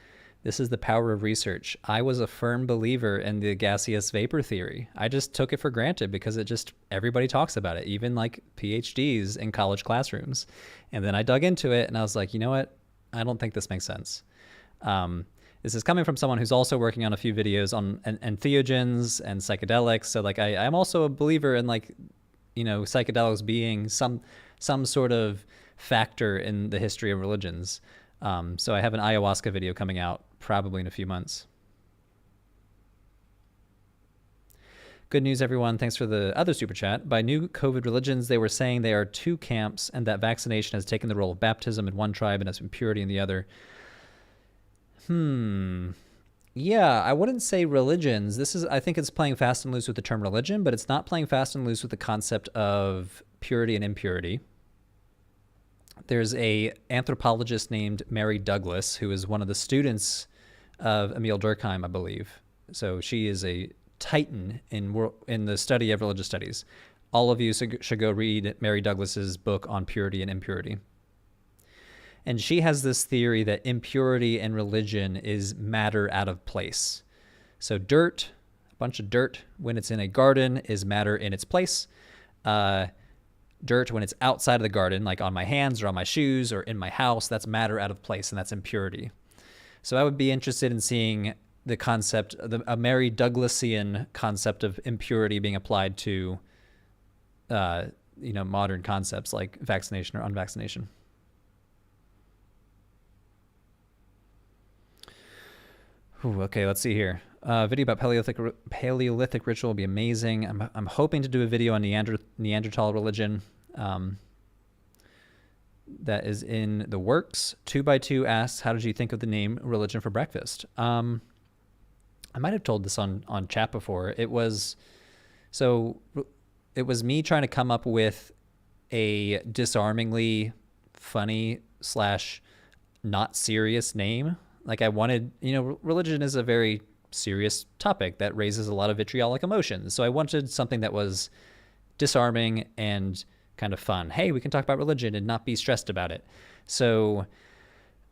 This is the power of research. I was a firm believer in the gaseous vapor theory. I just took it for granted because everybody talks about it, even like PhDs in college classrooms. And then I dug into it and I was like, you know what? I don't think this makes sense. This is coming from someone who's also working on a few videos on entheogens and psychedelics. So like I'm also a believer in like, you know, psychedelics being some sort of factor in the history of religions. So I have an ayahuasca video coming out probably in a few months. Good news, everyone. Thanks for the other super chat. By new COVID religions, they were saying they are two camps and that vaccination has taken the role of baptism in one tribe and as impurity in the other. Yeah, I wouldn't say religions. I think it's playing fast and loose with the term religion, but it's not playing fast and loose with the concept of purity and impurity. There's a anthropologist named Mary Douglas, who is one of the students of Emil Durkheim, I believe. So she is a titan in the study of religious studies. All of you should go read Mary Douglas's book on purity and impurity. And she has this theory that impurity and religion is matter out of place. So dirt, a bunch of dirt when it's in a garden is matter in its place. Dirt when it's outside of the garden, like on my hands or on my shoes or in my house, that's matter out of place, and that's impurity. So I would be interested in seeing the concept, a Mary Douglasian concept of impurity being applied to, modern concepts like vaccination or unvaccination. Ooh, okay, let's see here. Video about Paleolithic ritual will be amazing. I'm hoping to do a video on Neanderthal religion. That is in the works. 2x2 asks, how did you think of the name Religion for Breakfast? I might have told this on chat before. It was me trying to come up with a disarmingly funny / not serious name. Like I wanted, religion is a very serious topic that raises a lot of vitriolic emotions. So I wanted something that was disarming and kind of fun. Hey, we can talk about religion and not be stressed about it. So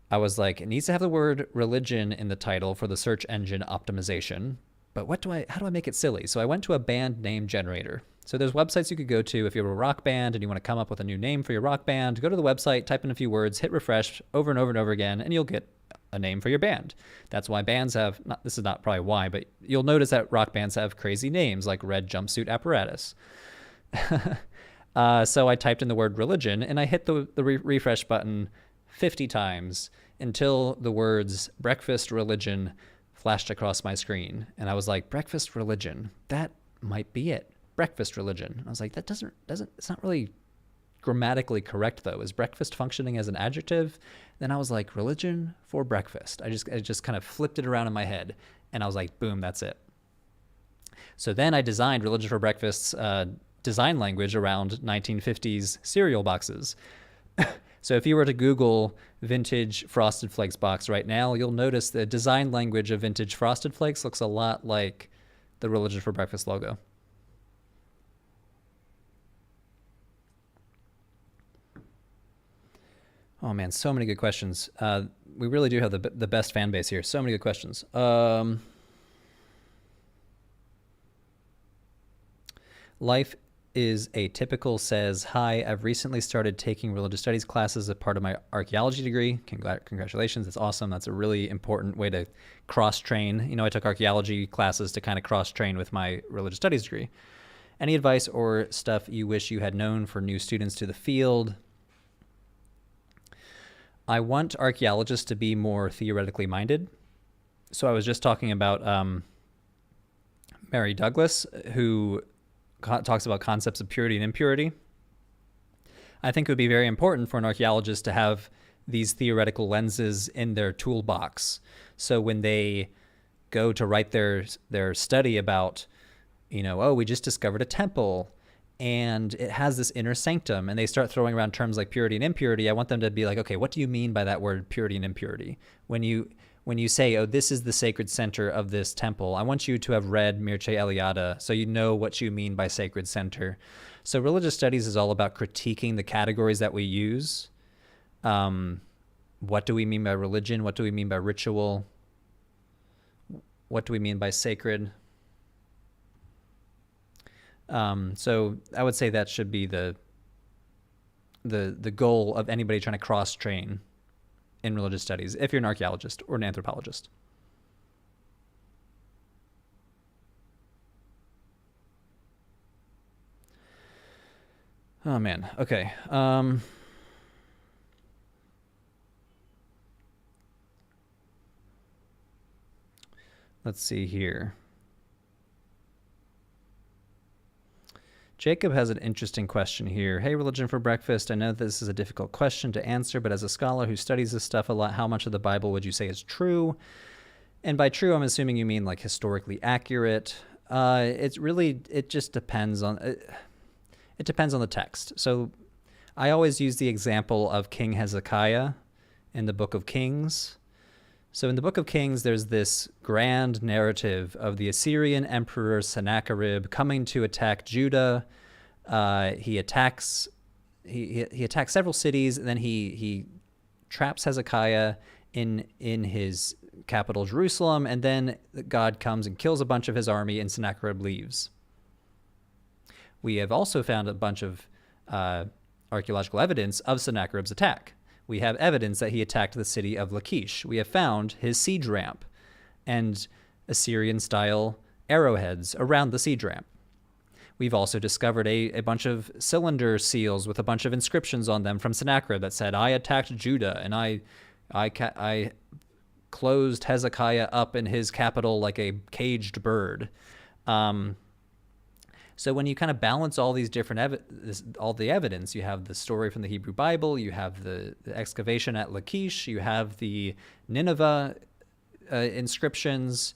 I was like, it needs to have the word religion in the title for the search engine optimization. But how do I make it silly? So I went to a band name generator. So there's websites you could go to if you're a rock band and you want to come up with a new name for your rock band. Go to the website, type in a few words, hit refresh over and over and over again, and you'll get a name for your band. That's why bands have, this is not probably why, but you'll notice that rock bands have crazy names like Red Jumpsuit Apparatus. So I typed in the word religion and I hit the refresh button 50 times until the words breakfast religion flashed across my screen. And I was like, breakfast religion, that might be it. Breakfast religion. I was like, that doesn't, it's not really grammatically correct though. Is breakfast functioning as an adjective? Then I was like, religion for breakfast. I just kind of flipped it around in my head and I was like, boom, that's it. So then I designed Religion for Breakfast's design language around 1950s cereal boxes. So if you were to Google vintage Frosted Flakes box right now, you'll notice the design language of vintage Frosted Flakes looks a lot like the Religion for Breakfast logo. Oh man, so many good questions. We really do have the best fan base here. So many good questions. Life is Atypical says, hi, I've recently started taking religious studies classes as part of my archaeology degree. Congratulations, that's awesome. That's a really important way to cross-train. You know, I took archaeology classes to kind of cross-train with my religious studies degree. Any advice or stuff you wish you had known for new students to the field? I want archaeologists to be more theoretically minded. So I was just talking about Mary Douglas, who talks about concepts of purity and impurity. I think it would be very important for an archaeologist to have these theoretical lenses in their toolbox. So when they go to write their study about, you know, oh, we just discovered a temple and it has this inner sanctum, and they start throwing around terms like purity and impurity, I want them to be like, okay, what do you mean by that word purity and impurity? When you say, oh, this is the sacred center of this temple, I want you to have read Mircea Eliade so you know what you mean by sacred center. So religious studies is all about critiquing the categories that we use. What do we mean by religion? What do we mean by ritual? What do we mean by sacred? So I would say that should be the goal of anybody trying to cross-train in religious studies, if you're an archaeologist or an anthropologist. Oh man, okay. Let's see here. Jacob has an interesting question here. Hey, religion for breakfast. I know this is a difficult question to answer, but as a scholar who studies this stuff a lot, how much of the Bible would you say is true? And by true, I'm assuming you mean like historically accurate. It just depends on, it depends on the text. So I always use the example of King Hezekiah in the Book of Kings. So in the Book of Kings, there's this grand narrative of the Assyrian Emperor Sennacherib coming to attack Judah. He attacks several cities, and then he traps Hezekiah in his capital, Jerusalem, and then God comes and kills a bunch of his army, and Sennacherib leaves. We have also found a bunch of archaeological evidence of Sennacherib's attack. We have evidence that he attacked the city of Lachish. We have found his siege ramp and Assyrian-style arrowheads around the siege ramp. We've also discovered a bunch of cylinder seals with a bunch of inscriptions on them from Sennacherib that said, I attacked Judah, and I closed Hezekiah up in his capital like a caged bird. So when you kind of balance all these different all the evidence, you have the story from the Hebrew Bible, you have the excavation at Lachish, you have the Nineveh inscriptions.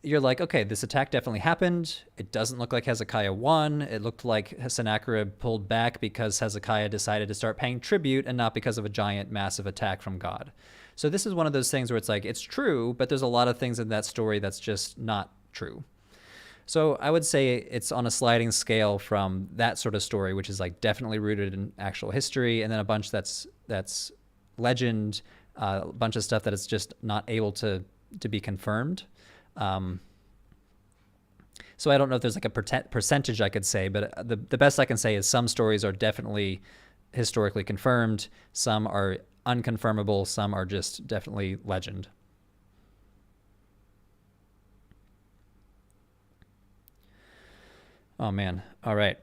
You're like, okay, this attack definitely happened. It doesn't look like Hezekiah won. It looked like Sennacherib pulled back because Hezekiah decided to start paying tribute and not because of a giant, massive attack from God. So this is one of those things where it's like, it's true, but there's a lot of things in that story that's just not true. So I would say it's on a sliding scale from that sort of story, which is like definitely rooted in actual history, and then a bunch that's legend, a bunch of stuff that is just not able to be confirmed. So I don't know if there's like a percentage I could say, but the best I can say is some stories are definitely historically confirmed, some are unconfirmable, some are just definitely legend. Oh man. All right.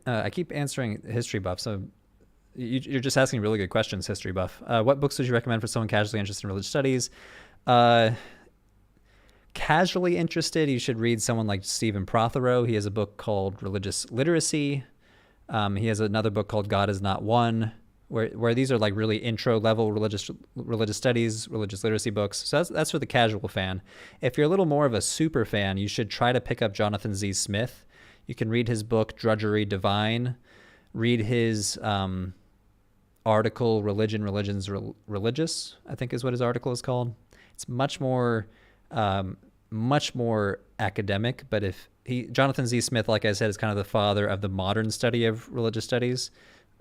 I keep answering history buff, so you're just asking really good questions, history buff. What books would you recommend for someone casually interested in religious studies? Casually interested, you should read someone like Stephen Prothero. He has a book called Religious Literacy. He has another book called God is Not One, where these are like really intro level religious studies, religious literacy books. So that's for the casual fan. If you're a little more of a super fan, you should try to pick up Jonathan Z. Smith. You can read his book Drudgery Divine, read his article Religions Religious, I think is what his article is called. It's much more academic, but Jonathan Z. Smith, like I said, is kind of the father of the modern study of religious studies,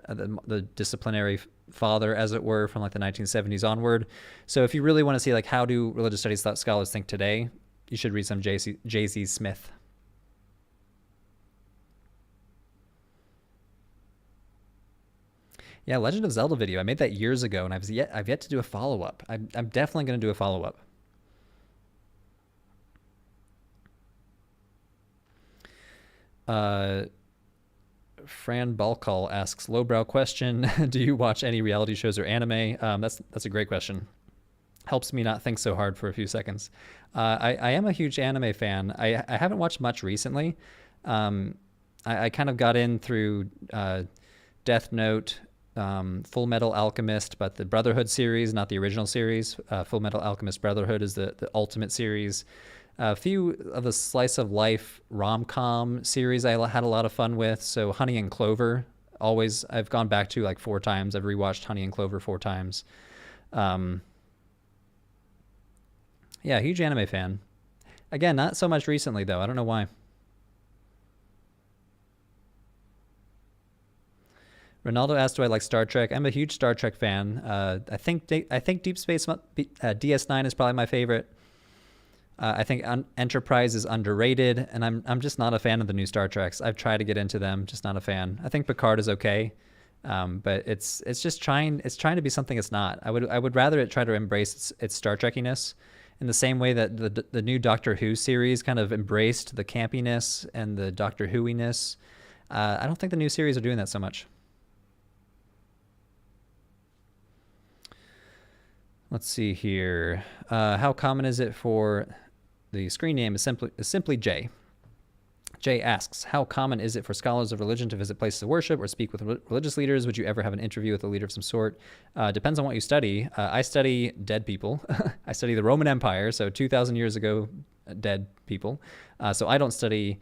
the disciplinary father, as it were, from like the 1970s onward. So if you really want to see like how do religious studies scholars think today, you should read some J.Z. Smith. Yeah, Legend of Zelda video. I made that years ago, and I've yet to do a follow-up. I'm definitely going to do a follow-up. Fran Balcall asks, lowbrow question, do you watch any reality shows or anime? That's a great question. Helps me not think so hard for a few seconds. I am a huge anime fan. I haven't watched much recently. I kind of got in through Death Note, Full Metal Alchemist, but the Brotherhood series, not the original series. Full Metal Alchemist Brotherhood is the ultimate series. A few of the slice of life rom-com series I had a lot of fun with. So Honey and Clover, I've gone back to like 4 times. I've rewatched Honey and Clover 4 times. Yeah, huge anime fan. Again, not so much recently though. I don't know why. Ronaldo asked, do I like Star Trek? I'm a huge Star Trek fan. I think Deep Space DS9 is probably my favorite. I think Enterprise is underrated, and I'm just not a fan of the new Star Treks. I've tried to get into them, just not a fan. I think Picard is okay, but it's trying to be something it's not. I would rather it try to embrace its Star Trekiness in the same way that the new Doctor Who series kind of embraced the campiness and the Doctor Who-iness. I don't think the new series are doing that so much. Let's see here. How common is it for the screen name is simply Jay. Jay asks, how common is it for scholars of religion to visit places of worship or speak with religious leaders? Would you ever have an interview with a leader of some sort? Depends on what you study. I study dead people. I study the Roman Empire, so 2,000 years ago, dead people. So I don't study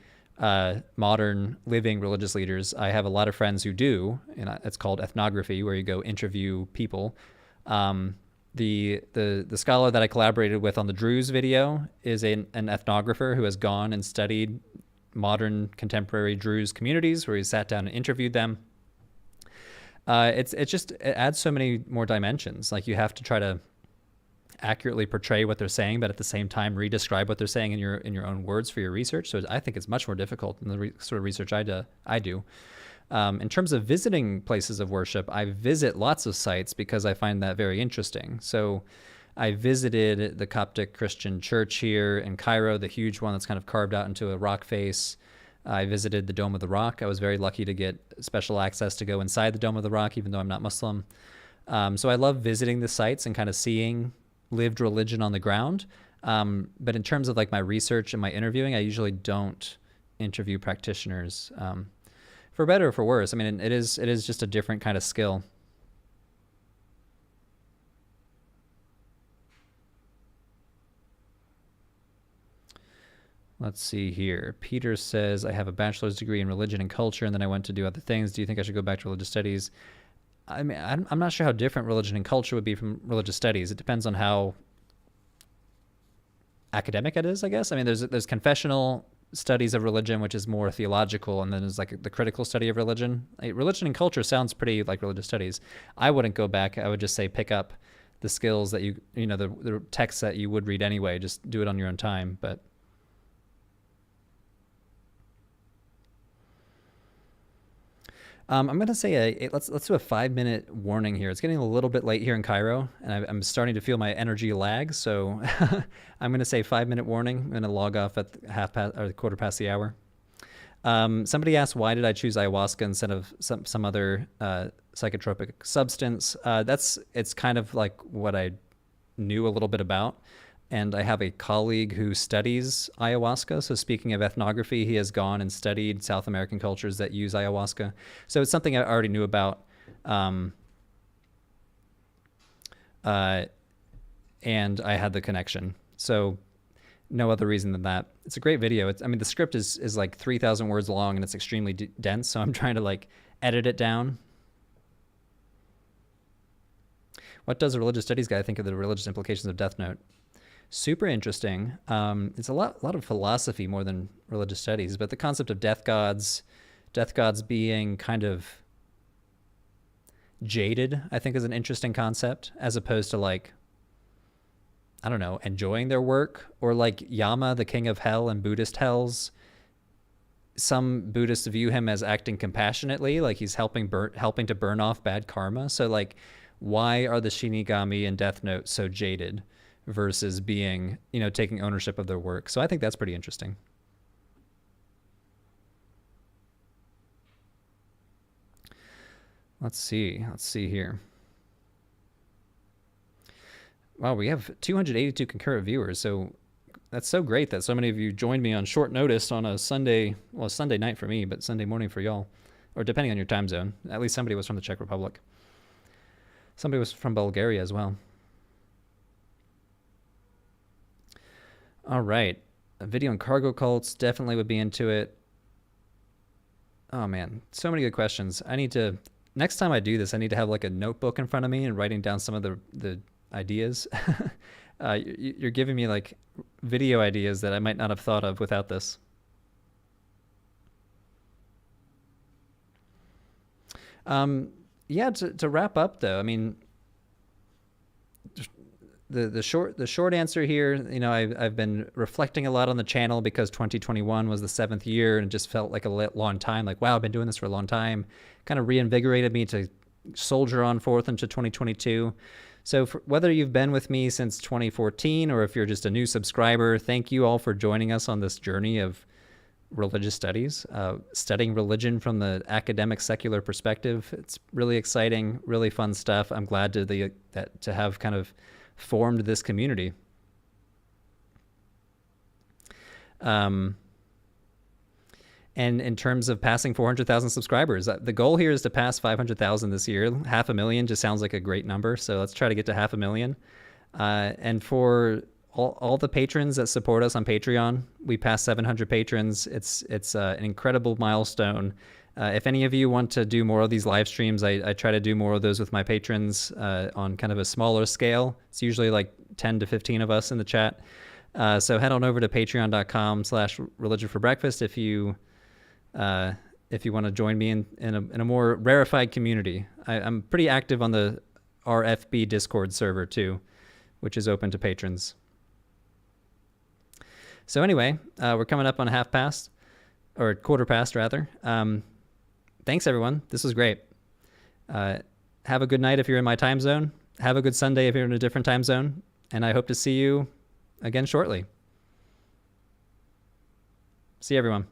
modern living religious leaders. I have a lot of friends who do, and it's called ethnography, where you go interview people. The scholar that I collaborated with on the Druze video is an ethnographer who has gone and studied modern contemporary Druze communities, where he sat down and interviewed them. It adds so many more dimensions. Like, you have to try to accurately portray what they're saying, but at the same time re-describe what they're saying in your own words for your research. So I think it's much more difficult than the sort of research I do. In terms of visiting places of worship, I visit lots of sites because I find that very interesting. So I visited the Coptic Christian church here in Cairo, the huge one that's kind of carved out into a rock face. I visited the Dome of the Rock. I was very lucky to get special access to go inside the Dome of the Rock, even though I'm not Muslim. So I love visiting the sites and kind of seeing lived religion on the ground. But in terms of like my research and my interviewing, I usually don't interview practitioners. For better or for worse. I mean, it is just a different kind of skill. Let's see here. Peter says, I have a bachelor's degree in religion and culture, and then I went to do other things. Do you think I should go back to religious studies? I mean, I'm not sure how different religion and culture would be from religious studies. It depends on how academic it is, I guess. I mean, there's confessional studies of religion, which is more theological, and then there's like the critical study of religion. Religion and culture sounds pretty like religious studies. I wouldn't go back. I would just say pick up the skills that the texts that you would read anyway. Just do it on your own time. But I'm going to say let's do a 5-minute warning here. It's getting a little bit late here in Cairo, and I'm starting to feel my energy lag. So I'm going to say 5-minute warning. I'm going to log off at quarter past the hour. Somebody asked, why did I choose ayahuasca instead of some other psychotropic substance? It's kind of like what I knew a little bit about. And I have a colleague who studies ayahuasca. So speaking of ethnography, he has gone and studied South American cultures that use ayahuasca. So it's something I already knew about. And I had the connection. So no other reason than that. It's a great video. The script is like 3,000 words long, and it's extremely dense. So I'm trying to like edit it down. What does a religious studies guy think of the religious implications of Death Note? Super interesting. It's a lot of philosophy more than religious studies, but the concept of death gods being kind of jaded, I think is an interesting concept, as opposed to like, I don't know, enjoying their work, or like Yama, the king of hell and Buddhist hells. Some Buddhists view him as acting compassionately, like he's helping to burn off bad karma. So like, why are the Shinigami and Death Note so jaded versus being, taking ownership of their work? So I think that's pretty interesting. Let's see here. Wow, we have 282 concurrent viewers. So that's so great that so many of you joined me on short notice on a Sunday, well, Sunday night for me, but Sunday morning for y'all, or depending on your time zone. At least somebody was from the Czech Republic. Somebody was from Bulgaria as well. All right. A video on cargo cults, definitely would be into it. Oh man, so many good questions. Next time I do this, I need to have like a notebook in front of me and writing down some of the ideas. You're giving me like video ideas that I might not have thought of without this. Yeah, to wrap up though, I mean, the short answer here, I've been reflecting a lot on the channel because 2021 was the 7th year and it just felt like a long time. Like, wow, I've been doing this for a long time. Kind of reinvigorated me to soldier on forth into 2022. So whether you've been with me since 2014 or if you're just a new subscriber, thank you all for joining us on this journey of religious studies, studying religion from the academic secular perspective. It's really exciting, really fun stuff. I'm glad to have kind of formed this community. And in terms of passing 400,000 subscribers, the goal here is to pass 500,000 this year. 500,000 just sounds like a great number, so let's try to get to 500,000. And for all the patrons that support us on Patreon, we passed 700 patrons. It's an incredible milestone. If any of you want to do more of these live streams, I try to do more of those with my patrons on kind of a smaller scale. It's usually like 10 to 15 of us in the chat. So head on over to patreon.com/religionforbreakfast if you want to join me in a more rarefied community. I'm pretty active on the RFB Discord server too, which is open to patrons. So anyway, we're coming up on half past, or quarter past rather. Thanks everyone. This was great. Have a good night if you're in my time zone. Have a good Sunday if you're in a different time zone. And I hope to see you again shortly. See you everyone.